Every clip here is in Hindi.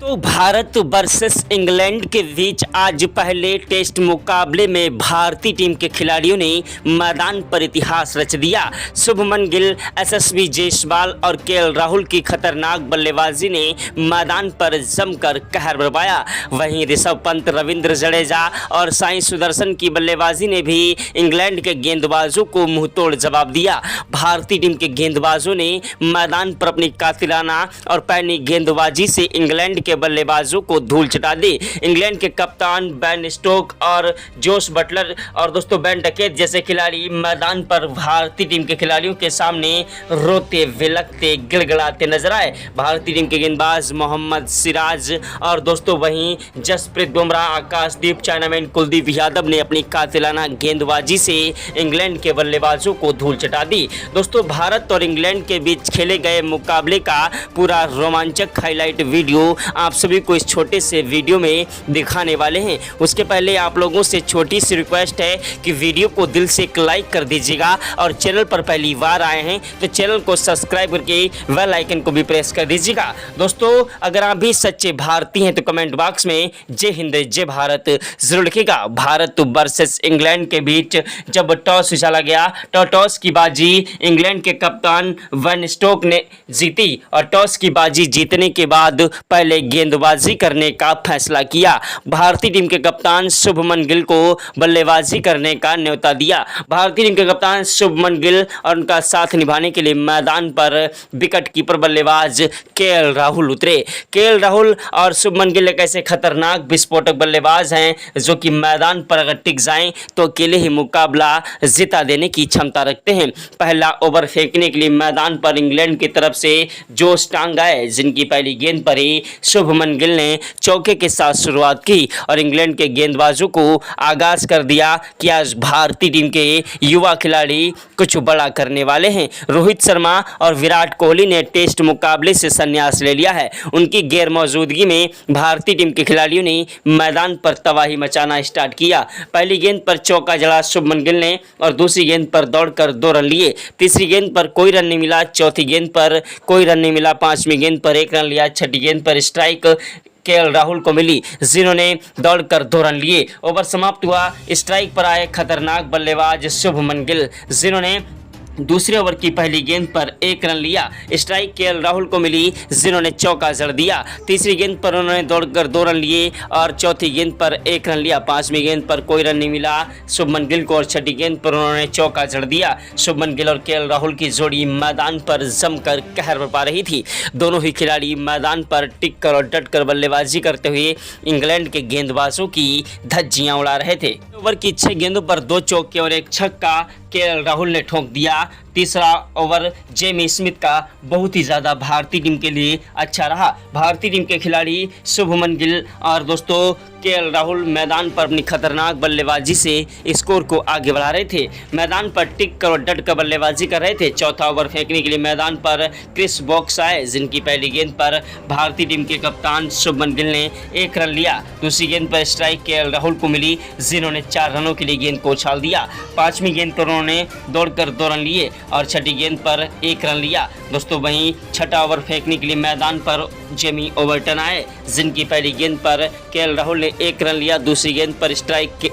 तो भारत वर्सेस इंग्लैंड के बीच आज पहले टेस्ट मुकाबले में भारतीय टीम के खिलाड़ियों ने मैदान पर इतिहास रच दिया। शुभमन गिल, यशस्वी जायसवाल और केएल राहुल की खतरनाक बल्लेबाजी ने मैदान पर जमकर कहर बरपाया। वहीं ऋषभ पंत, रविंद्र जडेजा और साई सुदर्शन की बल्लेबाजी ने भी इंग्लैंड के गेंदबाजों को मुंहतोड़ जवाब दिया। भारतीय टीम के गेंदबाजों ने मैदान पर अपनी कातिलाना और पैनी गेंदबाजी से इंग्लैंड के बल्लेबाजों को धूल चटा दी। इंग्लैंड के कप्तान बेन स्टोक्स और जोश बटलर और दोस्तों बेन डकेट जैसे खिलाड़ी मैदान पर भारतीय टीम के खिलाड़ियों के सामने रोते विलकते गिड़गिड़ाते नजर आए। भारतीय टीम के गेंदबाज मोहम्मद सिराज और दोस्तों वहीं जसप्रीत बुमराह, आकाशदीप, चाइनामैन कुलदीप यादव ने अपनी कातिलाना गेंदबाजी से इंग्लैंड के बल्लेबाजों को धूल चटा दी। दोस्तों भारत और इंग्लैंड के बीच खेले गए मुकाबले का पूरा रोमांचक हाईलाइट वीडियो आप सभी को इस छोटे से वीडियो में दिखाने वाले हैं। उसके पहले आप लोगों से छोटी सी रिक्वेस्ट है कि वीडियो को दिल से एक लाइक कर दीजिएगा और चैनल पर पहली बार आए हैं तो चैनल को सब्सक्राइब करके बेल आइकन को भी प्रेस कर दीजिएगा। दोस्तों अगर आप भी सच्चे भारतीय हैं तो कमेंट बॉक्स में जय हिंद जय भारत जरूर लिखिएगा। भारत वर्सेस इंग्लैंड के बीच जब टॉस उछाला गया तो टॉस की बाजी इंग्लैंड के कप्तान बेन स्टोक्स ने जीती और टॉस की बाजी जीतने के बाद पहले गेंदबाजी करने का फैसला किया। भारतीय टीम के कप्तान शुभमन गिल को बल्लेबाजी करने का न्योता दिया। भारतीय टीम के कप्तान शुभमन गिल और उनका साथ निभाने के लिए मैदान पर विकेट कीपर बल्लेबाज केएल राहुल उतरे। केएल राहुल और शुभमन गिल एक ऐसे खतरनाक विस्फोटक बल्लेबाज हैं जो कि मैदान पर अगर टिक जाएं तो अकेले ही मुकाबला जिता देने की क्षमता रखते हैं। पहला ओवर फेंकने के लिए मैदान पर इंग्लैंड की तरफ से जोश टांग आए, जिनकी पहली गेंद पर ही शुभमन गिल ने चौके के साथ शुरुआत की और इंग्लैंड के गेंदबाजों को आगाज कर दिया कि आज भारतीय टीम के युवा खिलाड़ी कुछ बड़ा करने वाले हैं। रोहित शर्मा और विराट कोहली ने टेस्ट मुकाबले से संन्यास ले लिया है। उनकी गैर मौजूदगी में भारतीय टीम के खिलाड़ियों ने मैदान पर तबाही मचाना स्टार्ट किया। पहली गेंद पर चौका जड़ा शुभमन गिल ने और दूसरी गेंद पर दौड़कर 2 रन लिए। तीसरी गेंद पर कोई रन नहीं मिला, चौथी गेंद पर कोई रन नहीं मिला, पांचवी गेंद पर 1 रन लिया, छठी गेंद पर स्ट्राइक केएल राहुल को मिली, जिन्होंने दौड़कर 2 रन लिए। ओवर समाप्त हुआ। स्ट्राइक पर आए खतरनाक बल्लेबाज शुभमन गिल, जिन्होंने दूसरे ओवर की पहली गेंद पर 1 रन लिया। स्ट्राइक केएल राहुल को मिली, जिन्होंने चौका जड़ दिया। तीसरी गेंद पर उन्होंने दौड़कर 2 रन लिए और चौथी गेंद पर 1 रन लिया। पांचवी गेंद पर कोई रन नहीं मिला शुभमन गिल को और छठी गेंद पर उन्होंने चौका जड़ दिया। शुभमन गिल और केएल राहुल की जोड़ी मैदान पर जमकर कहर बरपा रही थी। दोनों ही खिलाड़ी मैदान पर टिक कर और डट कर बल्लेबाजी करते हुए इंग्लैंड के गेंदबाजों की धज्जियां उड़ा रहे थे। ओवर की 6 गेंदों पर 2 चौके और 1 छक्का केएल राहुल ने ठोक दिया। तीसरा ओवर जेमी स्मिथ का बहुत ही ज़्यादा भारतीय टीम के लिए अच्छा रहा। भारतीय टीम के खिलाड़ी शुभमन गिल और दोस्तों केएल राहुल मैदान पर अपनी खतरनाक बल्लेबाजी से स्कोर को आगे बढ़ा रहे थे। मैदान पर टिक कर और डट कर बल्लेबाजी कर रहे थे। चौथा ओवर फेंकने के लिए मैदान पर क्रिस वोक्स आए, जिनकी पहली गेंद पर भारतीय टीम के कप्तान शुभमन गिल ने 1 रन लिया। दूसरी गेंद पर स्ट्राइक केएल राहुल को मिली, जिन्होंने 4 रनों के लिए गेंद को उछाल दिया। पांचवी गेंद पर उन्होंने दौड़कर 2 रन लिए और छठी गेंद पर 1 रन लिया। दोस्तों वहीं छठा ओवर फेंकने के लिए मैदान पर जेमी ओवर्टन आए, जिनकी पहली गेंद पर केएल राहुल ने 1 रन लिया। दूसरी गेंद पर स्ट्राइक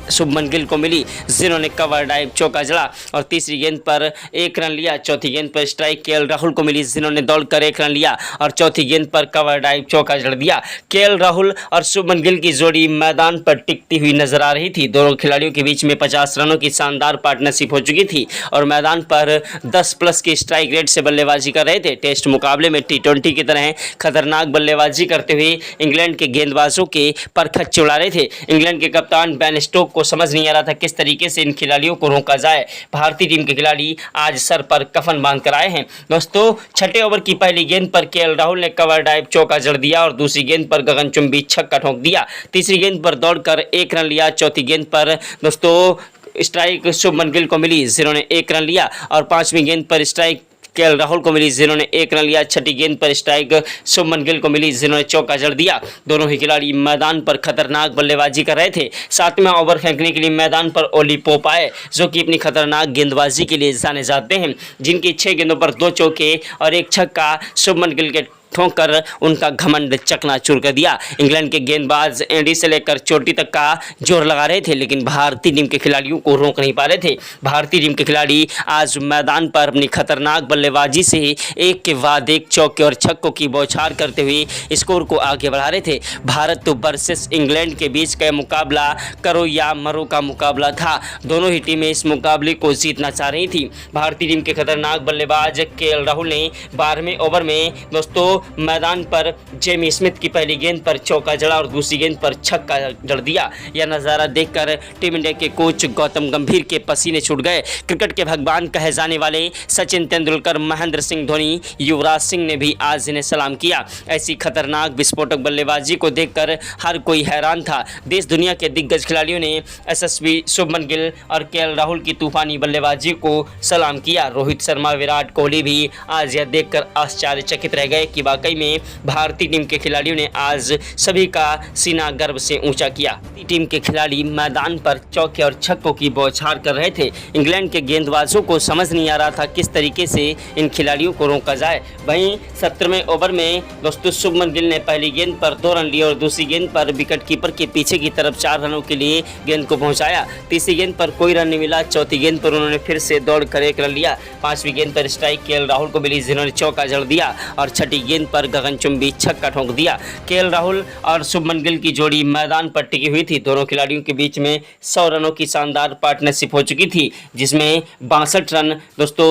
शुभमन गिल को मिली, जिन्होंने कवर डाइव चौका जड़ा और तीसरी गेंद पर 1 रन लिया। चौथी गेंद पर स्ट्राइक केएल राहुल को मिली, जिन्होंने दौड़कर 1 रन लिया और चौथी गेंद पर कवर डाइव चौका जड़ दिया। केएल राहुल और शुभमन गिल की जोड़ी मैदान पर टिकती हुई नजर आ रही थी। दोनों खिलाड़ियों के बीच में 50 रनों की शानदार पार्टनरशिप हो चुकी थी और मैदान पर 10+ की स्ट्राइक रेट से बल्लेबाजी कर रहे थे। टेस्ट मुकाबले में T20 की तरह खतरनाक बल्लेबाजी करते हुए इंग्लैंड के गेंदबाजों के परखच्चे उड़ा रहे थे। इंग्लैंड के कप्तान बेन स्टोक्स को समझ नहीं आ रहा था किस तरीके से इन खिलाड़ियों को रोका जाए। भारतीय टीम के खिलाड़ी आज सर पर कफन बांध कर आए हैं। दोस्तों छठे ओवर की पहली गेंद पर केएल राहुल ने कवर डाइव चौका जड़ दिया और दूसरी गेंद पर गगनचुंबी छक्का ठोक दिया। तीसरी गेंद पर दौड़कर 1 रन लिया। चौथी गेंद पर दोस्तों स्ट्राइक शुभमन गिल को मिली, जिन्होंने 1 रन लिया और पांचवी गेंद पर स्ट्राइक केएल राहुल को मिली, जिन्होंने 1 रन लिया। छठी गेंद पर स्ट्राइक शुभमन गिल को मिली, जिन्होंने चौका जड़ दिया। दोनों ही खिलाड़ी मैदान पर खतरनाक बल्लेबाजी कर रहे थे। 7वां ओवर फेंकने के लिए मैदान पर ओली पोप आए, जो कि अपनी खतरनाक गेंदबाजी के लिए जाने जाते हैं, जिनकी 6 गेंदों पर 2 चौके और 1 छक्का शुभमन गिल के ठोंक कर उनका घमंड चकनाचूर कर दिया। इंग्लैंड के गेंदबाज एंडी से लेकर चोटी तक का जोर लगा रहे थे, लेकिन भारतीय टीम के खिलाड़ियों को रोक नहीं पा रहे थे। भारतीय टीम के खिलाड़ी आज मैदान पर अपनी खतरनाक बल्लेबाजी से एक के बाद एक चौके और छक्कों की बौछार करते हुए स्कोर को आगे बढ़ा रहे थे। भारत वर्सेस इंग्लैंड के बीच का मुकाबला करो या मरो का मुकाबला था। दोनों ही टीमें इस मुकाबले को जीतना चाह रही थी। भारतीय टीम के खतरनाक बल्लेबाज केएल राहुल ने 12वें ओवर में दोस्तों मैदान पर जेमी स्मिथ की पहली गेंद पर चौका जड़ा और दूसरी गेंद पर छक्का जड़ दिया। यह नज़ारा देखकर टीम इंडिया के कोच गौतम गंभीर के पसीने छूट गए। क्रिकेट के भगवान कहे जाने वाले सचिन तेंदुलकर, महेंद्र सिंह धोनी, युवराज सिंह ने भी आज इन्हें सलाम किया। ऐसी खतरनाक विस्फोटक बल्लेबाजी को देखकर हर कोई हैरान था। देश दुनिया के दिग्गज खिलाड़ियों ने यशस्वी शुभमन गिल और केएल राहुल की तूफानी बल्लेबाजी को सलाम किया। रोहित शर्मा, विराट कोहली भी आज यह देखकर आश्चर्यचकित रह गए कि वाकई में भारतीय टीम के खिलाड़ियों ने आज सभी का सीना गर्व से ऊंचा किया। भारतीय टीम के खिलाड़ी मैदान पर चौके और छक्कों की बौछार कर रहे थे। इंग्लैंड के गेंदबाजों को समझ नहीं आ रहा था किस तरीके से इन खिलाड़ियों को रोका जाए। वहीं 17वें ओवर में दोस्तों शुभमन गिल ने पहली गेंद पर 2 रन लिए और दूसरी गेंद पर विकेट कीपर के पीछे की तरफ 4 रनों के लिए गेंद को पहुंचाया। तीसरी गेंद पर कोई रन नहीं मिला। चौथी गेंद पर उन्होंने फिर से दौड़कर 1 रन लिया। 5वीं गेंद पर स्ट्राइक केएल राहुल को मिली, जिन्होंने चौका जड़ दिया और 6ठी गेंद पर गगनचुंबी छक्का ठोंक दिया। केएल राहुल और शुभमन गिल की जोड़ी मैदान पर टिकी हुई थी। दोनों खिलाड़ियों के बीच में 100 रनों की शानदार पार्टनरशिप हो चुकी थी, जिसमें 62 रन दोस्तों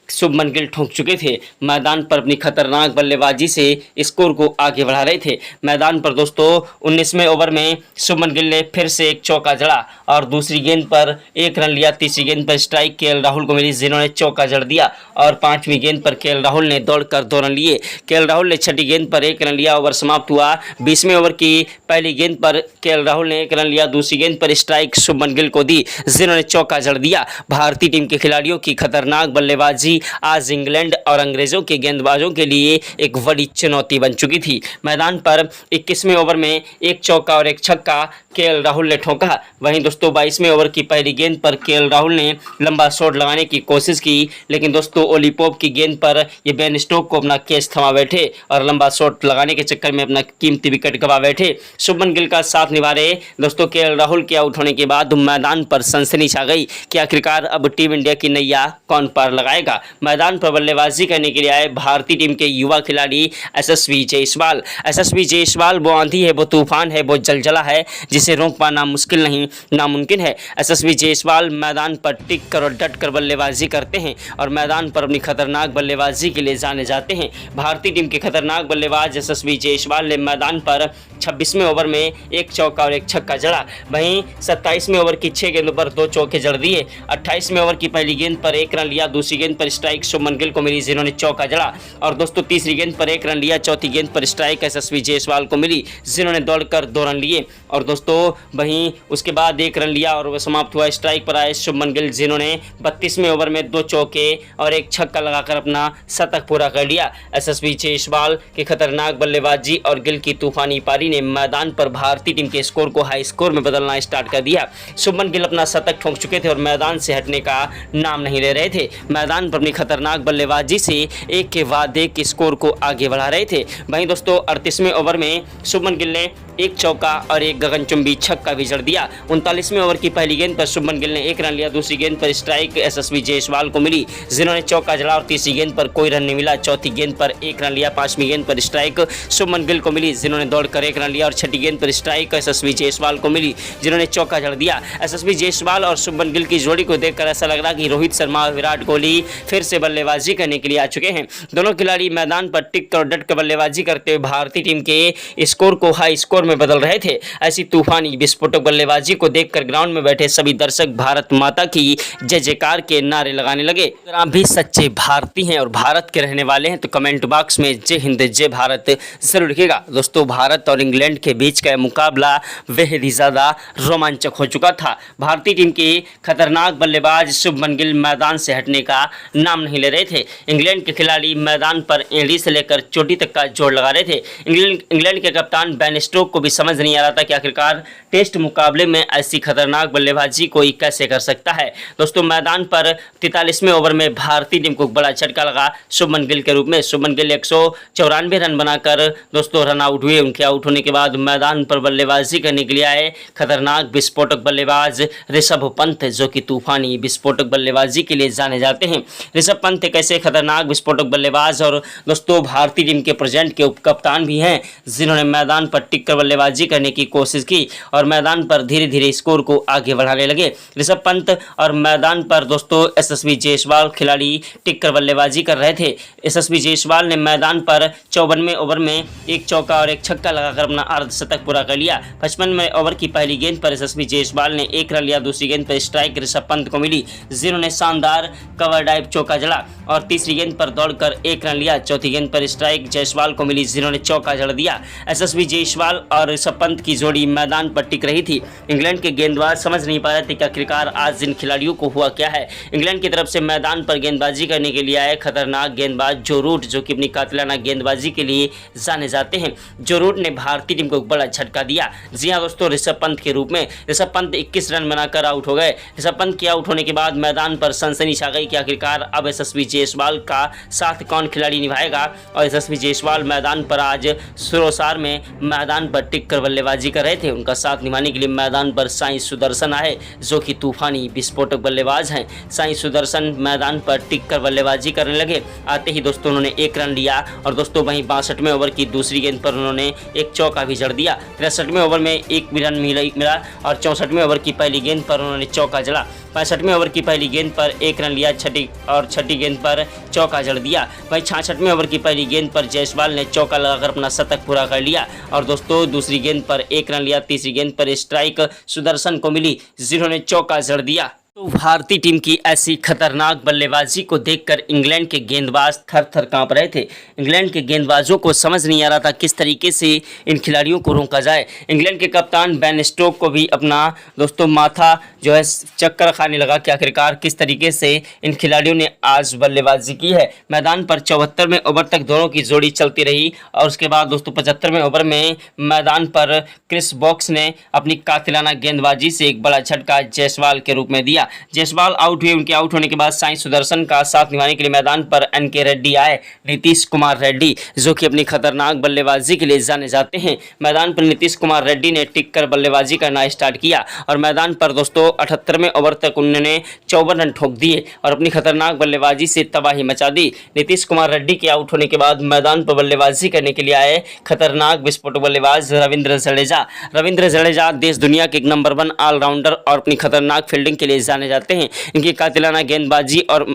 शुभमन गिल ठोंक चुके थे। मैदान पर अपनी खतरनाक बल्लेबाजी से स्कोर को आगे बढ़ा रहे थे। मैदान पर दोस्तों 19वें ओवर में शुभमन गिल ने फिर से एक चौका जड़ा और दूसरी गेंद पर 1 रन लिया। तीसरी गेंद पर स्ट्राइक केएल राहुल को मिली, जिन्होंने चौका जड़ दिया और 5वीं गेंद पर केएल राहुल ने दौड़कर 2 रन लिए। केएल राहुल ने 6ठी गेंद पर 1 रन लिया। ओवर समाप्त हुआ। 20वें ओवर की पहली गेंद पर केएल राहुल ने 1 रन लिया। दूसरी गेंद पर स्ट्राइक शुभमन गिल को दी, जिन्होंने चौका जड़ दिया। भारतीय टीम के खिलाड़ियों की खतरनाक बल्लेबाजी आज इंग्लैंड और अंग्रेजों के गेंदबाजों के लिए एक बड़ी चुनौती बन चुकी थी। मैदान पर 21वें ओवर में 1 चौका और 1 छक्का केएल राहुल ने ठोका। वहीं दोस्तों 22वें ओवर की पहली गेंद पर केएल राहुल ने लंबा शॉट लगाने की कोशिश की, लेकिन दोस्तों ओली पोप की गेंद पर ये बेन स्टोक को अपना कैच थमा बैठे और लंबा शॉट लगाने के चक्कर में अपना कीमती विकेट गंवा बैठे। शुभमन गिल का साथ निभा रहे दोस्तों केएल राहुल के आउट होने के बाद मैदान पर सनसनी छा गई कि आखिरकार अब टीम इंडिया की नैया कौन पार लगाएगा। मैदान पर बल्लेबाजी करने के लिए आए भारतीय टीम के युवा खिलाड़ी यशस्वी जायसवाल। यशस्वी जायसवाल वो आंधी है, वो तूफान है, वो जलजला है जिसे रोक पाना मुश्किल नहीं नामुमकिन है। यशस्वी जायसवाल मैदान पर टिक कर और डट कर बल्लेबाजी करते हैं और मैदान पर अपनी खतरनाक बल्लेबाजी के लिए जाने जाते हैं। भारतीय टीम के खतरनाक बल्लेबाज यशस्वी जायसवाल ने मैदान पर 26वें ओवर में 1 चौका और 1 छक्का जड़ा। वहीं 27वें ओवर की 6 गेंदों पर 2 चौके जड़ दिए। 28वें ओवर की पहली गेंद पर 1 रन लिया। दूसरी गेंद पर स्ट्राइक शुभमन गिल को मिली, जिन्होंने चौका जड़ा और दोस्तों तीसरी गेंद पर 1 रन लिया। चौथी गेंद पर स्ट्राइक यशस्वी जायसवाल को मिली, जिन्होंने दौड़कर 2 रन लिए और दोस्तों वहीं उसके बाद 1 रन लिया और वह समाप्त हुआ। स्ट्राइक पर आए शुभमन गिल, जिन्होंने 32वें ओवर में 2 चौके और 1 छक्का लगाकर अपना शतक पूरा कर लिया। यशस्वी जायसवाल की खतरनाक बल्लेबाजी और गिल की तूफानी पारी ने मैदान पर भारतीय टीम के स्कोर को हाई स्कोर में बदलना स्टार्ट कर दिया। शुभमन गिल अपना शतक ठोंक चुके थे और मैदान से हटने का नाम नहीं ले रहे थे। मैदान पर अपनी खतरनाक बल्लेबाजी से एक के बाद एक स्कोर को आगे बढ़ा रहे थे। वहीं दोस्तों 38वें ओवर में शुभमन गिल ने 1 चौका और 1 गगनचुंबी छक्का भी जड़ दिया। 39वें ओवर की पहली गेंद पर शुभमन गिल ने 1 रन लिया। दूसरी गेंद पर स्ट्राइक यशस्वी जायसवाल को मिली, जिन्होंने चौका जड़ा और तीसरी गेंद पर कोई रन नहीं मिला। चौथी गेंद पर 1 रन लिया। 5वीं गेंद पर स्ट्राइक शुभमन गिल को मिली, जिन्होंने दौड़कर 1 रन लिया और 6ठी गेंद पर स्ट्राइक यशस्वी जायसवाल को मिली, जिन्होंने चौका जड़ दिया। यशस्वी जायसवाल और शुभमन गिल की जोड़ी को देखकर ऐसा लग रहा कि रोहित शर्मा और विराट कोहली फिर से बल्लेबाजी करने के लिए आ चुके हैं। दोनों खिलाड़ी मैदान पर टिक कर डट कर बल्लेबाजी करते हुए भारतीय टीम के स्कोर को हाई स्कोर में बदल रहे थे। ऐसी तूफानी विस्फोटक बल्लेबाजी को देखकर ग्राउंड में बैठे सभी दर्शक भारत माता की जय जयकार के नारे लगाने लगे। अगर आप भी सच्चे भारतीय हैं और भारत के रहने वाले हैं तो कमेंट बॉक्स में जय हिंद जय भारत जरूर लिखिएगा। दोस्तों भारत और इंग्लैंड के बीच का मुकाबला बेहद ही ज़्यादा रोमांचक हो चुका था। भारतीय टीम के खतरनाक बल्लेबाज शुभमन गिल मैदान से हटने का नाम नहीं ले रहे थे। इंग्लैंड के खिलाड़ी मैदान पर एड़ी से लेकर चोटी तक का जोर लगा रहे थे। इंग्लैंड के कप्तान बेन स्टोक को भी समझ नहीं आ रहा था कि आखिरकार टेस्ट मुकाबले में ऐसी खतरनाक बल्लेबाजी कोई कैसे कर सकता है। दोस्तों मैदान पर 43वें ओवर में भारतीय टीम को बड़ा झटका लगा शुभमन गिल के रूप में। शुभमन गिल 194 रन बनाकर दोस्तों रन आउट हुए। उनके आउट होने के बाद मैदान पर बल्लेबाजी करने के लिए आए खतरनाक विस्फोटक बल्लेबाज ऋषभ पंत, जो कि तूफानी विस्फोटक बल्लेबाजी के लिए जाने जाते हैं। ऋषभ पंत एक ऐसे खतरनाक विस्फोटक बल्लेबाज और दोस्तों भारतीय टीम के प्रेजेंट के उप कप्तान भी हैं, जिन्होंने मैदान पर टिककर बल्लेबाजी करने की कोशिश की और मैदान पर धीरे धीरे स्कोर को आगे बढ़ाने लगे। ऋषभ पंत और मैदान पर दोस्तों यशस्वी जायसवाल खिलाड़ी टिककर बल्लेबाजी कर रहे थे। यशस्वी जायसवाल ने मैदान पर 54वें ओवर में एक चौका और एक छक्का लगाकर अपना अर्धशतक पूरा कर लिया। 55वें ओवर की पहली गेंद पर यशस्वी जायसवाल ने 1 रन लिया। दूसरी गेंद पर स्ट्राइक ऋषभ पंत को मिली, जिन्होंने शानदार कवर ड्राइव चौका जड़ा और तीसरी गेंद पर दौड़कर 1 रन लिया। चौथी गेंद पर स्ट्राइक जायसवाल को मिली, जिन्होंने चौका जड़ दिया। यशस्वी जायसवाल और ऋषभ पंत की जोड़ी मैदान पर टिक रही थी। इंग्लैंड के गेंदबाज समझ नहीं पा रहे थे कि आखिरकार आज जिन खिलाड़ियों को हुआ क्या है। इंग्लैंड की तरफ से मैदान पर गेंदबाजी करने के लिए आए खतरनाक गेंदबाज जो रूट, जो कि अपनी कातिलाना गेंदबाजी के लिए जाने जाते हैं, जो रूट ने भारतीय टीम को बड़ा झटका दिया। जी हाँ दोस्तों, ऋषभ पंत के रूप में। ऋषभ पंत 21 रन बनाकर आउट हो गए। ऋषभ पंत के आउट होने के बाद मैदान पर सनसनी छा गई कि आखिरकार अब यशस्वी जायसवाल का साथ कौन खिलाड़ी निभाएगा। और यशस्वी जायसवाल मैदान पर आज सुरोसार में मैदान पर टिककर बल्लेबाजी कर रहे थे। उनका साथ निभाने के लिए मैदान पर साई सुदर्शन आए, जो कि तूफानी विस्फोटक बल्लेबाज हैं। साई सुदर्शन मैदान पर टिककर बल्लेबाजी करने लगे। आते ही दोस्तों उन्होंने 1 रन लिया और दोस्तों वहीं 62वें ओवर की दूसरी गेंद पर उन्होंने एक चौका भी जड़ दिया। 63वें ओवर में एक भी रन मिला और 64वें ओवर की पहली गेंद पर उन्होंने चौका जड़ा। 65वें ओवर की पहली गेंद पर 1 रन लिया छठी गेंद पर चौका जड़ दिया। वहीं 66वें ओवर की पहली गेंद पर जायसवाल ने चौका लगाकर अपना शतक पूरा कर लिया और दोस्तों दूसरी गेंद पर 1 रन लिया। तीसरी गेंद पर स्ट्राइक सुदर्शन को मिली, जिन्होंने चौका जड़ दिया। तो भारतीय टीम की ऐसी खतरनाक बल्लेबाजी को देखकर इंग्लैंड के गेंदबाज थर थर कांप रहे थे। इंग्लैंड के गेंदबाजों को समझ नहीं आ रहा था किस तरीके से इन खिलाड़ियों को रोका जाए। इंग्लैंड के कप्तान बेन स्टोक को भी अपना दोस्तों माथा जो है चक्कर खाने लगा कि आखिरकार किस तरीके से इन खिलाड़ियों ने आज बल्लेबाजी की है। मैदान पर 74वें ओवर तक दोनों की जोड़ी चलती रही और उसके बाद दोस्तों 75वें ओवर में मैदान पर क्रिस वोक्स ने अपनी कातिलाना गेंदबाजी से एक बड़ा झटका जायसवाल के रूप में दिया। जायसवाल आउट हुए। उनके आउट होने के बाद साई सुदर्शन का साथ निभाने के लिए मैदान पर एनके रेड्डी आए, नीतीश कुमार रेड्डी, जो कि अपनी खतरनाक बल्लेबाजी के लिए जाने जाते हैं। मैदान पर नीतीश कुमार रेड्डी ने टिककर बल्लेबाजी करना स्टार्ट किया और मैदान पर दोस्तों 78वें ओवर तक उन्होंने 54 रन ठोक दिए और अपनी खतरनाक बल्लेबाजी से तबाही मचा दी। नीतीश कुमार रेड्डी के आउट होने के बाद मैदान पर बल्लेबाजी करने के लिए आए खतरनाक विस्फोटक बल्लेबाज रविंद्र जडेजा। रविंद्र जडेजा देश दुनिया के नंबर 1 ऑलराउंडर और अपनी खतरनाक फील्डिंग के लिए जाने जाते हैं। इनकी कातिलाना गेंदबाजी और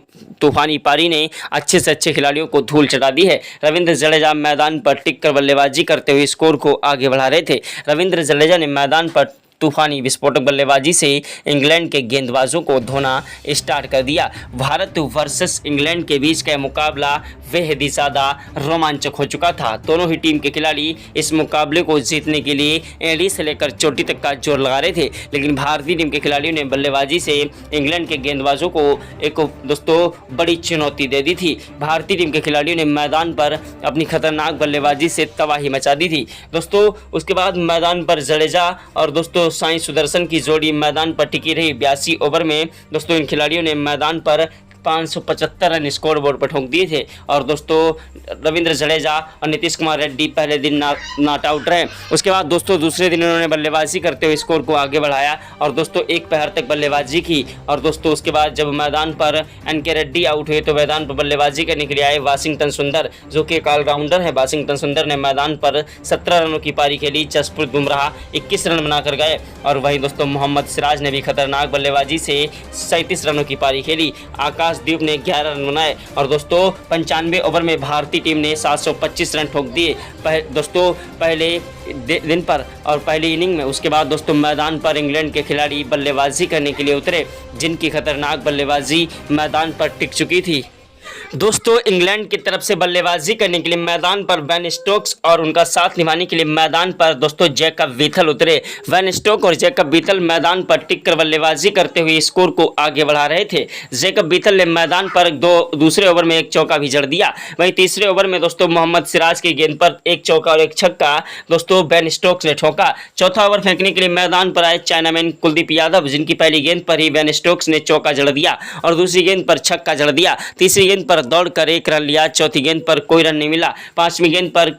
तूफानी पारी ने अच्छे से अच्छे खिलाड़ियों को धूल चटा दी है। रविंद्र जडेजा मैदान पर टिककर बल्लेबाजी करते हुए स्कोर को आगे बढ़ा रहे थे। रविंद्र जडेजा ने मैदान पर तूफानी विस्फोटक बल्लेबाजी से इंग्लैंड के गेंदबाजों को धोना स्टार्ट कर दिया। भारत वर्सेस इंग्लैंड के बीच का मुकाबला बेहद ही ज़्यादा रोमांचक हो चुका था। दोनों ही टीम के खिलाड़ी इस मुकाबले को जीतने के लिए एड़ी से लेकर चोटी तक का जोर लगा रहे थे, लेकिन भारतीय टीम के खिलाड़ियों ने बल्लेबाजी से इंग्लैंड के गेंदबाजों को एक दोस्तों बड़ी चुनौती दे दी थी। भारतीय टीम के खिलाड़ियों ने मैदान पर अपनी खतरनाक बल्लेबाजी से तबाही मचा दी थी। दोस्तों उसके बाद मैदान पर जडेजा और दोस्तों साई सुदर्शन की जोड़ी मैदान पर टिकी रही। 82 ओवर में दोस्तों इन खिलाड़ियों ने मैदान पर 575 रन स्कोर बोर्ड पर ठोक दिए थे और दोस्तों रविंद्र जडेजा और नीतीश कुमार रेड्डी पहले दिन नॉट आउट रहे। उसके बाद दोस्तों दूसरे दिन उन्होंने बल्लेबाजी करते हुए स्कोर को आगे बढ़ाया और दोस्तों एक पहर तक बल्लेबाजी की और दोस्तों उसके बाद जब मैदान पर एनके रेड्डी आउट हुए तो मैदान पर बल्लेबाजी करने के लिए आए वाशिंगटन सुंदर, जो कि एक ऑलराउंडर है। वाशिंगटन सुंदर ने मैदान पर 17 रनों की पारी खेली। जसप्रीत बुमराह 21 रन बनाकर गए और वहीं दोस्तों मोहम्मद सिराज ने भी खतरनाक बल्लेबाजी से 37 रनों की पारी खेली। आकाशदीप ने 11 रन बनाए और दोस्तों 95 ओवर में भारतीय टीम ने 725 रन ठोक दिए दोस्तों पहले दिन पर और पहली इनिंग में। उसके बाद दोस्तों मैदान पर इंग्लैंड के खिलाड़ी बल्लेबाजी करने के लिए उतरे, जिनकी खतरनाक बल्लेबाजी मैदान पर टिक चुकी थी। दोस्तों इंग्लैंड की तरफ से बल्लेबाजी करने के लिए मैदान पर बेन स्टोक्स और उनका साथ निभाने के लिए मैदान पर दोस्तों जैकब बीथल उतरे। बेन स्टोक्स और जैकब बीथल मैदान पर टिककर बल्लेबाजी करते हुए स्कोर को आगे बढ़ा रहे थे। जैकब बीथल ने मैदान पर दूसरे ओवर में एक चौका भी जड़ दिया। वहीं तीसरे ओवर में दोस्तों मोहम्मद सिराज की गेंद पर एक चौका और एक छक्का दोस्तों बेन स्टोक्स ने ठोका। चौथा ओवर फेंकने के लिए मैदान पर आए चाइनामैन कुलदीप यादव, जिनकी पहली गेंद पर ही बेन स्टोक्स ने चौका जड़ दिया और दूसरी गेंद पर छक्का जड़ दिया। तीसरी गेंद पर दौड़कर एक रन लिया। चौथी गेंद पर कोई रन नहीं मिला। पांचवी गेंद पर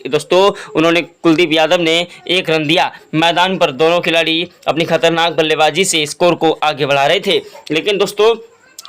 दोस्तों उन्होंने कुलदीप यादव ने एक रन दिया। मैदान पर दोनों खिलाड़ी अपनी खतरनाक बल्लेबाजी से स्कोर को आगे बढ़ा रहे थे, लेकिन दोस्तों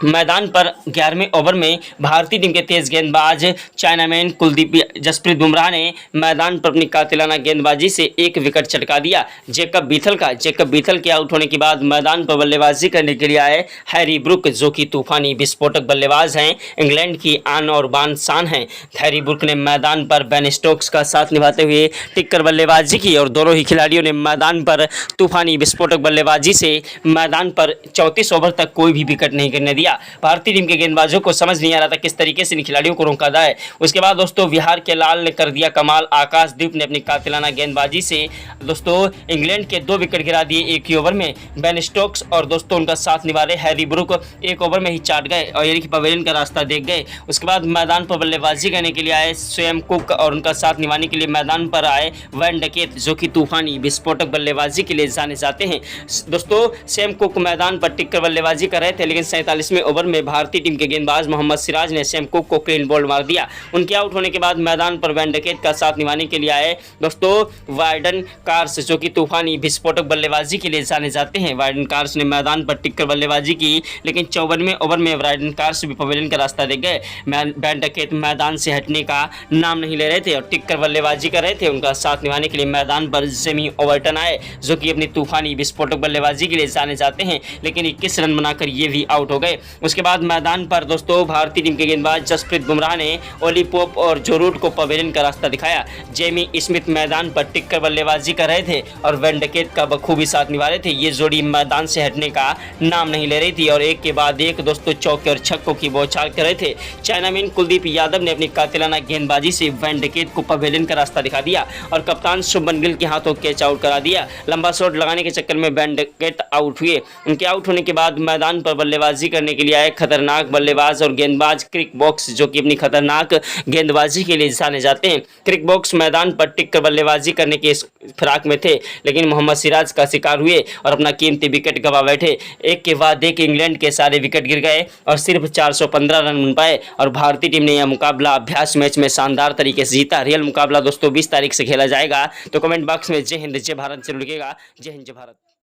मैदान पर 11वें ओवर में भारतीय टीम के तेज गेंदबाज चाइनामैन कुलदीप जसप्रीत बुमराह ने मैदान पर अपनी कातिलाना गेंदबाजी से एक विकेट चटका दिया जैकब बीथल का। जैकब बीथल के आउट होने के बाद मैदान पर बल्लेबाजी करने के लिए आए हैरी ब्रुक, जो कि तूफानी विस्फोटक बल्लेबाज हैं, इंग्लैंड की आन और बान शान हैं। हैरी ब्रुक ने मैदान पर बेन स्टोक्स का साथ निभाते हुए टिककर बल्लेबाजी की और दोनों ही खिलाड़ियों ने मैदान पर तूफानी विस्फोटक बल्लेबाजी से मैदान पर 34 ओवर तक कोई भी विकेट नहीं गिरने दिया। भारतीय टीम के गेंदबाजों को समझ नहीं आ रहा था किस तरीके से इन खिलाड़ियों को रोका जाए। उसके बाद दोस्तों बिहार के लाल ने कर दिया कमाल। आकाशदीप ने अपनी कातिलाना गेंदबाजी से दोस्तों इंग्लैंड के 2 विकेट गिरा दिए एक ही ओवर में। बेन स्टोक्स और दोस्तों उनका साथ निभा रहे हैरी ब्रुक एक ओवर में ही चाट गए और यानी कि पवेलियन का रास्ता देख गए। उसके बाद मैदान पर बल्लेबाजी करने के लिए आए सैम कुक और उनका साथ निभाने के लिए मैदान पर आए वैन डकेट, जो कि तूफानी विस्फोटक बल्लेबाजी के लिए जाने जाते हैं। दोस्तों सैम कुक मैदान पर टिककर बल्लेबाजी कर रहे थे, लेकिन 47वें ओवर में भारतीय टीम के गेंदबाज मोहम्मद सिराज ने सैम कुक को क्लीन बोल्ड मार दिया। उनके आउट होने के बाद मैदान पर वैन डकेट का साथ निभाने के लिए आए दोस्तों वाइडन कार्स, जो कि तूफानी विस्फोटक बल्लेबाजी के लिए जाने जाते हैं। वाइडन कार्स ने मैदान पर टिककर बल्लेबाजी की, लेकिन 54वें ओवर में वाइडन कार्स भी पवेलियन का रास्ता देख गए। वैन डकेट मैदान से हटने का नाम नहीं ले रहे थे और टिककर बल्लेबाजी कर रहे थे। उनका साथ निभाने के लिए मैदान पर जेमी ओवर्टन आए, जो कि अपनी तूफानी विस्फोटक बल्लेबाजी के लिए जाने जाते हैं, लेकिन 21 रन बनाकर ये भी आउट हो गए। उसके बाद मैदान पर दोस्तों भारतीय टीम के गेंदबाज जसप्रीत बुमराह ने ओली पोप और जो रूट को पवेलियन का रास्ता दिखाया। जेमी स्मिथ मैदान पर टिककर बल्लेबाजी कर रहे थे और वैन डकेट का बखूबी साथ निभा रहे थे। ये जोड़ी मैदान से हटने का नाम नहीं ले रही थी और एक के बाद एक दोस्तों चौके और छक्कों की बौछार कर रहे थे। चाइनामैन कुलदीप यादव ने अपनी कातिलाना गेंदबाजी से वैन डकेट को पवेलियन का रास्ता दिखा दिया और कप्तान शुभमन गिल के हाथों कैच आउट करा दिया। लंबा शॉट लगाने के चक्कर में वैन डकेट आउट हुए। उनके आउट होने के बाद मैदान पर बल्लेबाजी करने के लिए आए खतरनाक बल्लेबाज और गेंदबाज क्रिक बॉक्स, जो कि अपनी खतरनाक गेंदबाजी के लिए जाने जाते हैं। क्रिक बॉक्स मैदान पर टिककर बल्लेबाजी करने के फिराक में थे, लेकिन मोहम्मद सिराज का शिकार हुए और अपना कीमती विकेट गंवा बैठे। एक के बाद एक इंग्लैंड के सारे विकेट गिर गए और सिर्फ 415 रन बन पाए और भारतीय टीम ने यह मुकाबला अभ्यास मैच में शानदार तरीके से जीता। रियल मुकाबला दोस्तों 20 तारीख से खेला जाएगा। तो कमेंट बॉक्स में जय हिंद जय भारत जरूर लिखिएगा। जय हिंद जय भारत।